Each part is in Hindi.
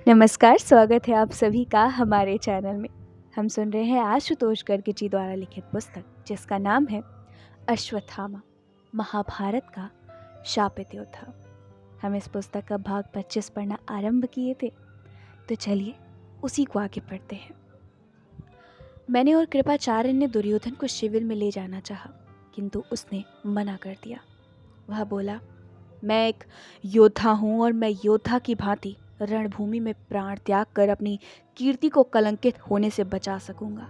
नमस्कार, स्वागत है आप सभी का हमारे चैनल में। हम सुन रहे हैं आशुतोष गर्ग जी द्वारा लिखित पुस्तक जिसका नाम है अश्वत्थामा, महाभारत का शापित योद्धा। हम इस पुस्तक का भाग 25 पढ़ना आरंभ किए थे, तो चलिए उसी को आगे पढ़ते हैं। मैंने और कृपाचार्य ने दुर्योधन को शिविर में ले जाना चाहा, किंतु उसने मना कर दिया। वह बोला, मैं एक योद्धा हूँ और मैं योद्धा की भांति रणभूमि में प्राण त्याग कर अपनी कीर्ति को कलंकित होने से बचा सकूंगा।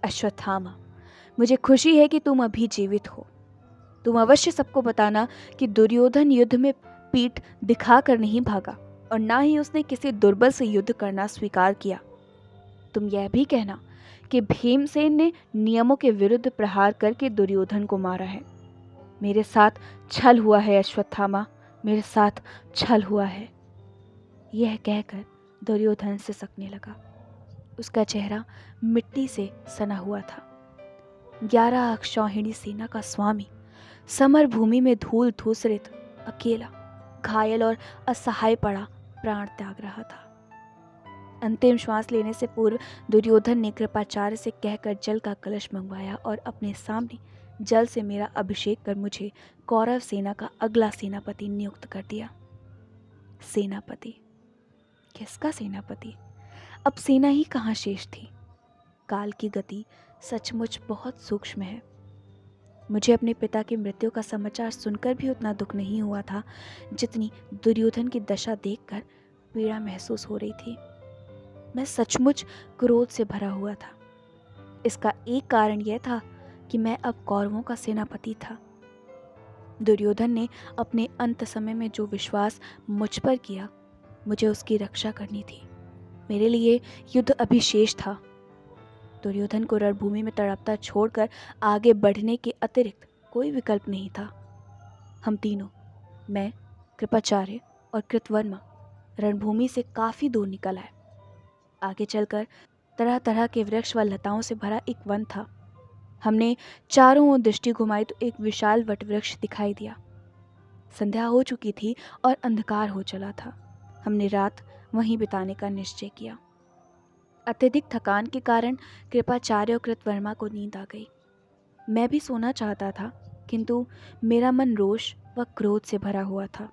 अश्वत्थामा, मुझे खुशी है कि तुम अभी जीवित हो। तुम अवश्य सबको बताना कि दुर्योधन युद्ध में पीठ दिखाकर नहीं भागा और ना ही उसने किसी दुर्बल से युद्ध करना स्वीकार किया। तुम यह भी कहना कि भीमसेन ने नियमों के विरुद्ध प्रहार करके दुर्योधन को मारा है। मेरे साथ छल हुआ है अश्वत्थामा, मेरे साथ छल हुआ है। यह कहकर दुर्योधन सिसकने लगा। उसका चेहरा मिट्टी से सना हुआ था। 11 अक्षौहिणी सेना का स्वामी समर भूमि में धूल धूसरित अकेला, घायल और असहाय पड़ा प्राण त्याग रहा था। अंतिम श्वास लेने से पूर्व दुर्योधन ने कृपाचार्य से कहकर जल का कलश मंगवाया और अपने सामने जल से मेरा अभिषेक कर मुझे कौरव सेना का अगला सेनापति नियुक्त कर दिया। सेनापति? किसका सेनापति? अब सेना ही कहाँ शेष थी। काल की गति सचमुच बहुत सूक्ष्म है। मुझे अपने पिता की मृत्यु का समाचार सुनकर भी उतना दुख नहीं हुआ था जितनी दुर्योधन की दशा देखकर पीड़ा महसूस हो रही थी। मैं सचमुच क्रोध से भरा हुआ था। इसका एक कारण यह था कि मैं अब कौरवों का सेनापति था। दुर्योधन ने अपने अंत समय में जो विश्वास मुझ पर किया, मुझे उसकी रक्षा करनी थी। मेरे लिए युद्ध अभी शेष था। दुर्योधन को रणभूमि में तड़पता छोड़कर आगे बढ़ने के अतिरिक्त कोई विकल्प नहीं था। हम तीनों, मैं, कृपाचार्य और कृतवर्मा, रणभूमि से काफी दूर निकल आए। आगे चलकर तरह तरह के वृक्ष व लताओं से भरा एक वन था। हमने चारों ओर दृष्टि घुमाई तो एक विशाल वटवृक्ष दिखाई दिया। संध्या हो चुकी थी और अंधकार हो चला था। हमने रात वहीं बिताने का निश्चय किया। अत्यधिक थकान के कारण कृपाचार्य और कृतवर्मा को नींद आ गई। मैं भी सोना चाहता था, किंतु मेरा मन रोष व क्रोध से भरा हुआ था।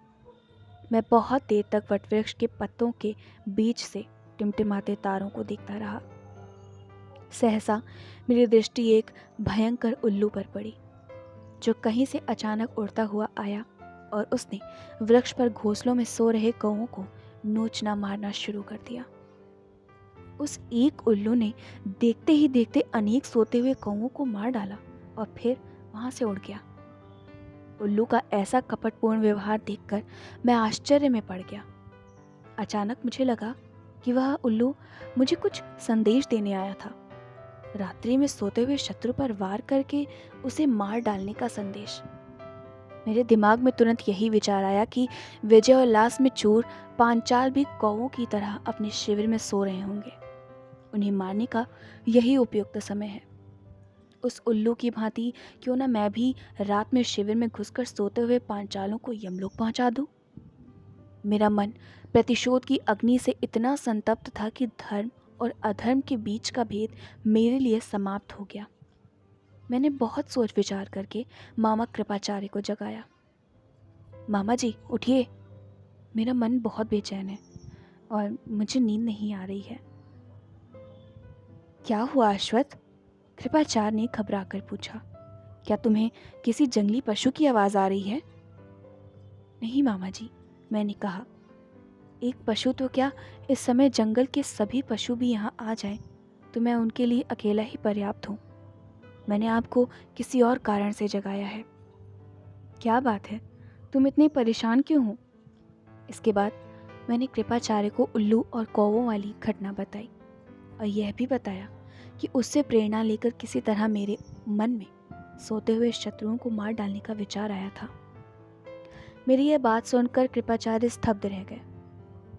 मैं बहुत देर तक वटवृक्ष के पत्तों के बीच से टिमटिमाते तारों को देखता रहा। सहसा मेरी दृष्टि एक भयंकर उल्लू पर पड़ी, जो कहीं से अचानक उड़ता हुआ आया और उसने वृक्ष पर घोंसलों में सो रहे कौओं को नोचना मारना शुरू कर दिया। उस एक उल्लू ने देखते ही देखते अनेक सोते हुए कौओं को मार डाला और फिर वहां से उड़ गया। उल्लू का ऐसा कपटपूर्ण व्यवहार देखकर मैं आश्चर्य में पड़ गया। अचानक मुझे लगा कि वह उल्लू मुझे कुछ संदेश देने आया था। रात्रि में सोते हुए शत्रु पर वार करके उसे मार डालने का संदेश। मेरे दिमाग में तुरंत यही विचार आया कि विजय और लास में चूर पांचाल भी कौओं की तरह अपने शिविर में सो रहे होंगे। उन्हें मारने का यही उपयुक्त समय है। उस उल्लू की भांति क्यों न मैं भी रात में शिविर में घुसकर सोते हुए पांचालों को यमलोक पहुंचा दूं। मेरा मन प्रतिशोध की अग्नि से इतना संतप्त था कि धर्म और अधर्म के बीच का भेद मेरे लिए समाप्त हो गया। मैंने बहुत सोच विचार करके मामा कृपाचार्य को जगाया। मामा जी उठिए, मेरा मन बहुत बेचैन है और मुझे नींद नहीं आ रही है। क्या हुआ अश्वत्थ? कृपाचार्य ने घबराकर पूछा। क्या तुम्हें किसी जंगली पशु की आवाज आ रही है? नहीं मामा जी, मैंने कहा। एक पशु तो क्या, इस समय जंगल के सभी पशु भी यहाँ आ जाएं तो मैं उनके लिए अकेला ही पर्याप्त हूँ। मैंने आपको किसी और कारण से जगाया है। क्या बात है, तुम इतने परेशान क्यों हो? इसके बाद मैंने कृपाचार्य को उल्लू और कौवों वाली घटना बताई और यह भी बताया कि उससे प्रेरणा लेकर किसी तरह मेरे मन में सोते हुए शत्रुओं को मार डालने का विचार आया था। मेरी यह बात सुनकर कृपाचार्य स्तब्ध रह गए।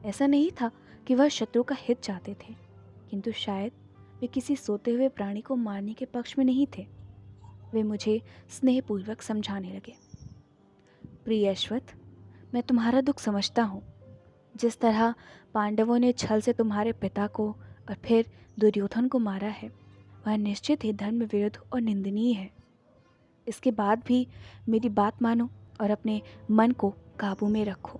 ऐसा नहीं था कि वह शत्रु का हित चाहते थे, किंतु शायद वे किसी सोते हुए प्राणी को मारने के पक्ष में नहीं थे। वे मुझे स्नेहपूर्वक समझाने लगे। प्रिय अश्वत्थ, मैं तुम्हारा दुख समझता हूँ। जिस तरह पांडवों ने छल से तुम्हारे पिता को और फिर दुर्योधन को मारा है, वह निश्चित ही धर्म विरुद्ध और निंदनीय है। इसके बाद भी मेरी बात मानो और अपने मन को काबू में रखो।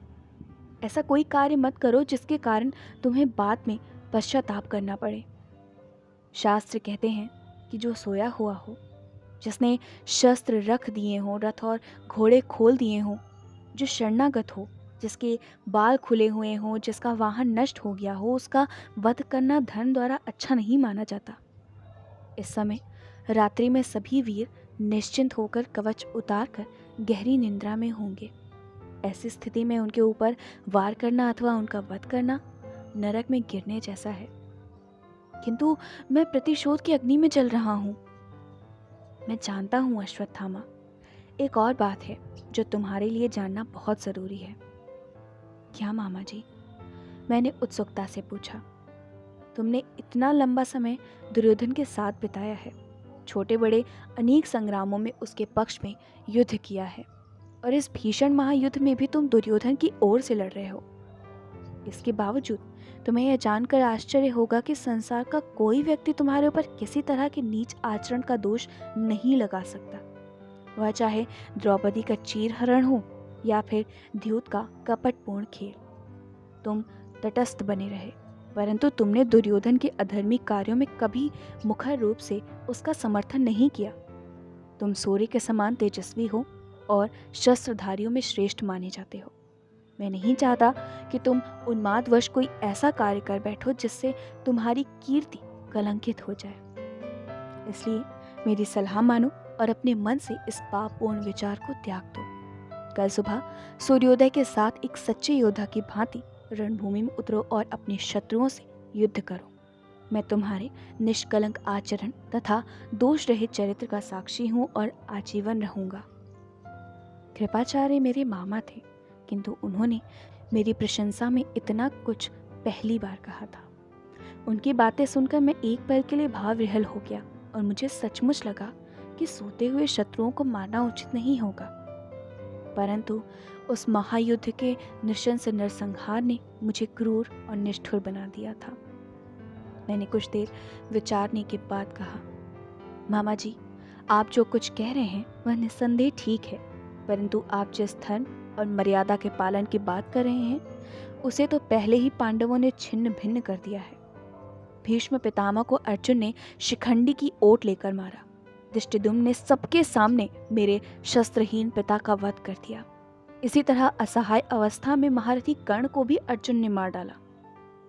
ऐसा कोई कार्य मत करो जिसके कारण तुम्हें बाद में पश्चाताप करना पड़े। शास्त्र कहते हैं कि जो सोया हुआ हो, जिसने शस्त्र रख दिए हों, रथ और घोड़े खोल दिए हों, जो शरणागत हो, जिसके बाल खुले हुए हों, जिसका वाहन नष्ट हो गया हो, उसका वध करना धर्म द्वारा अच्छा नहीं माना जाता। इस समय रात्रि में सभी वीर निश्चिंत होकर कवच उतारकर गहरी निद्रा में होंगे। ऐसी स्थिति में उनके ऊपर वार करना अथवा उनका वध करना नरक में गिरने जैसा है। किंतु मैं प्रतिशोध की अग्नि में जल रहा हूँ। मैं जानता हूँ अश्वत्थामा, एक और बात है जो तुम्हारे लिए जानना बहुत ज़रूरी है। क्या मामा जी? मैंने उत्सुकता से पूछा। तुमने इतना लंबा समय दुर्योधन के साथ बिताया है, छोटे बड़े अनेक संग्रामों में उसके पक्ष में युद्ध किया है, और इस भीषण महायुद्ध में भी तुम दुर्योधन की ओर से लड़ रहे हो। इसके बावजूद तुम्हें यह जानकर आश्चर्य होगा कि संसार का कोई व्यक्ति तुम्हारे ऊपर किसी तरह के नीच आचरण का दोष नहीं लगा सकता, वह चाहे द्रौपदी का चीरहरण हो या फिर द्यूत का कपटपूर्ण खेल। तुम तटस्थ बने रहे, परंतु तुमने दुर्योधन के अधर्मी कार्यों में कभी मुखर रूप से उसका समर्थन नहीं किया। तुम सूर्य के समान तेजस्वी हो और शस्त्रधारियों में श्रेष्ठ माने जाते हो। मैं नहीं चाहता कि तुम उन्मादवश कोई ऐसा कार्य कर बैठो जिससे तुम्हारी कीर्ति कलंकित हो जाए। इसलिए मेरी सलाह मानो और अपने मन से इस पापपूर्ण विचार को त्याग दो। कल सुबह सूर्योदय के साथ एक सच्चे योद्धा की भांति रणभूमि में उतरो और अपने शत्रुओं से युद्ध करो। मैं तुम्हारे निष्कलंक आचरण तथा दोष रहित चरित्र का साक्षी हूँ और आजीवन रहूंगा। कृपाचार्य मेरे मामा थे, किंतु उन्होंने मेरी प्रशंसा में इतना कुछ पहली बार कहा था। उनकी बातें सुनकर मैं एक पल के लिए भाव विह्वल हो गया और मुझे सचमुच लगा कि सोते हुए शत्रुओं को मारना उचित नहीं होगा। परंतु उस महायुद्ध के नृशंस नरसंहार ने मुझे क्रूर और निष्ठुर बना दिया था। मैंने कुछ देर विचारने के बाद कहा, मामा जी, आप जो कुछ कह रहे हैं वह निस्संदेह ठीक है, परंतु आप जिस धर्म और मर्यादा के पालन की बात कर रहे हैं उसे तो पहले ही पांडवों ने छिन्न भिन्न कर दिया है। भीष्म पितामह को अर्जुन ने शिखंडी की ओट लेकर मारा। धृष्टद्युम्न ने सबके सामने मेरे शस्त्रहीन पिता का वध कर दिया। इसी तरह असहाय अवस्था में महारथी कर्ण को भी अर्जुन ने मार डाला।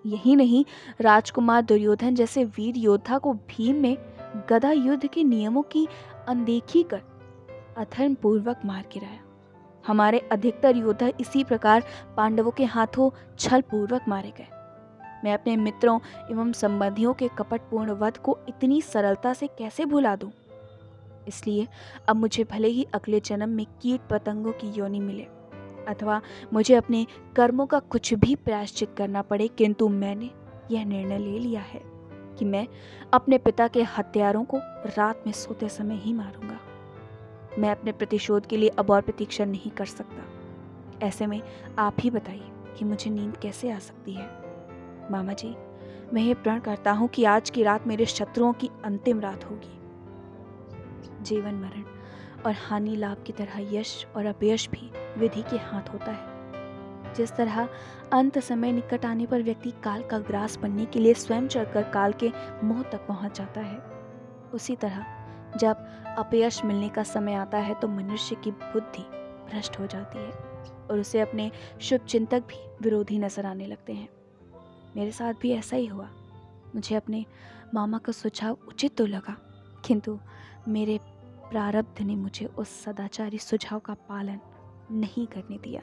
यही नहीं, राजकुमार दुर्योधन जैसे वीर योद्धा को भीम ने गदा युद्ध के नियमों की अनदेखी कर अधर्म पूर्वक मार गिराया। हमारे अधिकतर योद्धा इसी प्रकार पांडवों के हाथों छल पूर्वक मारे गए। मैं अपने मित्रों एवं संबंधियों के कपटपूर्ण वध को इतनी सरलता से कैसे भुला दूं? इसलिए अब मुझे भले ही अगले जन्म में कीट पतंगों की योनि मिले अथवा मुझे अपने कर्मों का कुछ भी प्रायश्चित करना पड़े, किंतु मैंने यह निर्णय ले लिया है कि मैं अपने पिता के हत्यारों को रात में सोते समय ही मारूंगा। मैं अपने प्रतिशोध के लिए अब और प्रतीक्षा नहीं कर सकता। ऐसे में आप ही बताइए कि मुझे नींद कैसे आ सकती है। मामा जी, मैं ये प्रण करता हूँ कि आज की रात मेरे शत्रुओं की अंतिम रात होगी। जीवन मरण और हानि लाभ की तरह यश और अपयश भी विधि के हाथ होता है। जिस तरह अंत समय निकट आने पर व्यक्ति काल का ग्रास बनने के लिए स्वयं चढ़कर काल के मोह तक पहुंच जाता है, उसी तरह जब अपयश मिलने का समय आता है तो मनुष्य की बुद्धि भ्रष्ट हो जाती है और उसे अपने शुभ चिंतक भी विरोधी नजर आने लगते हैं। मेरे साथ भी ऐसा ही हुआ। मुझे अपने मामा का सुझाव उचित तो लगा, किंतु मेरे प्रारब्ध ने मुझे उस सदाचारी सुझाव का पालन नहीं करने दिया।